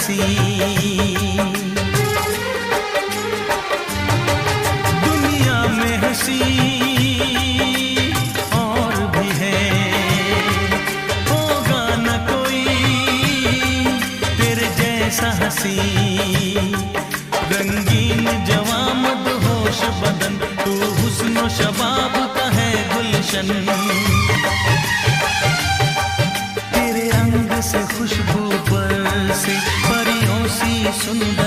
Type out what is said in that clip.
हंसी। दुनिया में हंसी और भी है, होगा न कोई तेरे जैसा हंसी। रंगीन जवां मदहोश बदन, तू हुस्न शबाब का है गुलशन। तेरे रंग से खुशबू बरसे, परियों सी सुंदर